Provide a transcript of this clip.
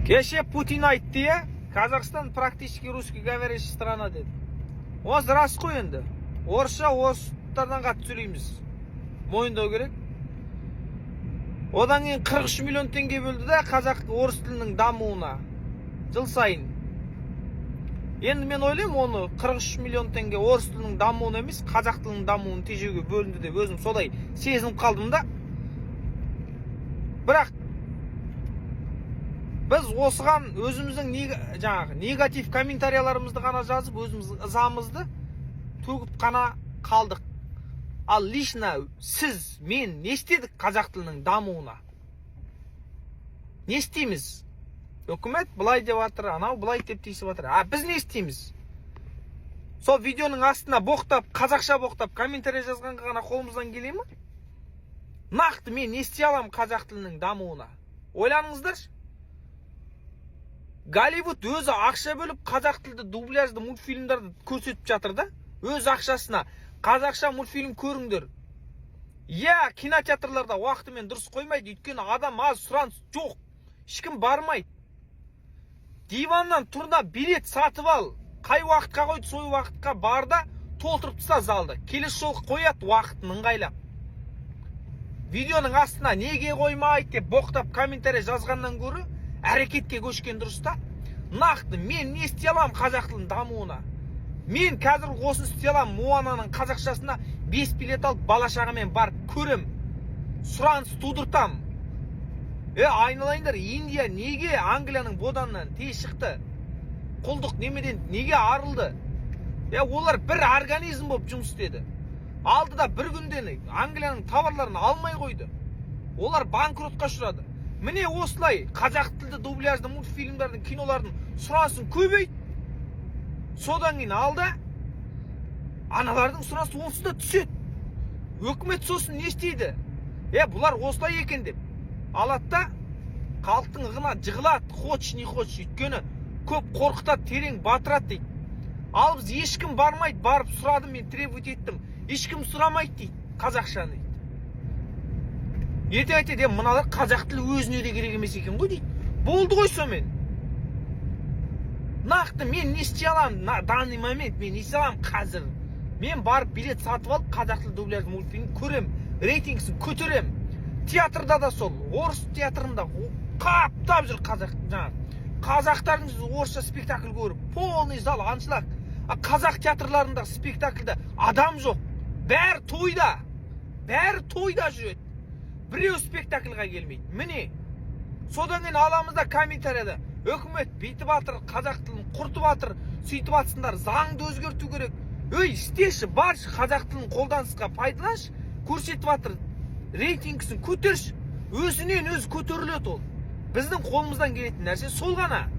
Кеше Путин айтты ya, Казахстан практически русскоговорящая страна деді. Осы рас қой енді. Орысша орыстардан қатты сөйлейміз. Мойындау керек. Одан кейін 43 миллион теңге бөлді да қазақ орыс тілінің дамуына жыл сайын. Енді мен ойлаймын, оны 43 миллион теңге орыс тілінің дамуына емес, қазақ тілінің дамуын тежеуге бөлінді деп өзім солай сезініп қалдым да. Бірақ біз осыған өзіміздің негатив комментарияларымызды ғана жазып, өзіміз ызамызды төгіп қана қалдық. Ал лично сіз, мен не істедік қазақ тілінің дамуына? Не істейміз? Үкімет былай деп жатыр, анау былай деп тиісіп жатыр. Біз не істейміз? Сол видеоның астына боқтап, қазақша боқтап, комментарий жазғанға ғана қолымыздан келе ме? Нақты мен не істей аламын қазақ тілінің дамуына? Ойланыңыздаршы. Голливуд өзі ақша бөліп қазақ тілді дубляжды мультфильмдерді көрсетіп жатыр да. Өз ақшасына қазақша мультфильм көріңдер. Я кинотеатрларда уақытымен дұрыс қоймайды, өйткені адам аз, сұраныс жоқ. Ешкім бармайды. Диваннан тұрда билет сатып ал. Қай уақытқа қойды, сол уақытқа бар да толтырып тастап залды. Келесі жолы қояды уақытын ыңғайлап. Видеоның астына неге қоймайды деп боқтап комментарий жазғаннан гөрі әрекетке көшкен дұрыс та. Нақты мен не істей аламын қазақ тілінің дамуына? Мен қазір осын істей аламын, Моананың қазақшасына 5 билет алып бала шағамен барып көрем. Сұраныс тудыртам. Айналайындар, Индия неге Англияның боданынан тез шықты? Құлдық немеден неге арылды? Олар бір организм болып жұмыс істеді. Алдыда бір күнден Англияның товарларын алмай қойды. Олар банкротқа ұшырады. Міне осылай қазақ тілді дубляжды мультфильмдердің, кинолардың сұранысын көбейді. Содан кейін алда аналардың сұранысы онсыз да түседі. Өкімет сосын не істейді? Бұлар осылай екен деп алады да халықтың ығына жығылады, хочешь не хочешь, өйткені көп қорқытады, терең батырады дейді. Ал біз ешкім бармайды, барып сұрадым, мен требовать еттім. Ешкім сұрамайды дейді қазақшаны. Ертең айтады, мыналар қазақ тілі өзіне де керек емес екен ғой дейді. Болды ғой сомен. Нақты мен не істей аламын? На данный момент мен не істей аламын қазір? Мен барып билет сатып алып қазақ тілі дубляжды мультфильм көрем, рейтингісін көтерем. Театрда да сол, орыс театрында қаптап жүр қазақтардың орысша спектакль көріп, полный зал аншлаг. Қазақ театрларында спектакльда адам жоқ. Бәрі тойда жүреді. Біреу спектакльға келмейді. Міне, содан кейін аламызда комментарияда өкімет бүйтіп жатыр, қазақ тілін құртып жатыр, сөйтіп жатсыңдар, заңды өзгерту керек. Істеші, баршы қазақ тілін қолданысқа пайдаланшы, көрсетіп жатыр, рейтингісін көтерші, өзінен өзі көтеріледі ол. Біздің қолымыздан келетін нәрсе сол ғана.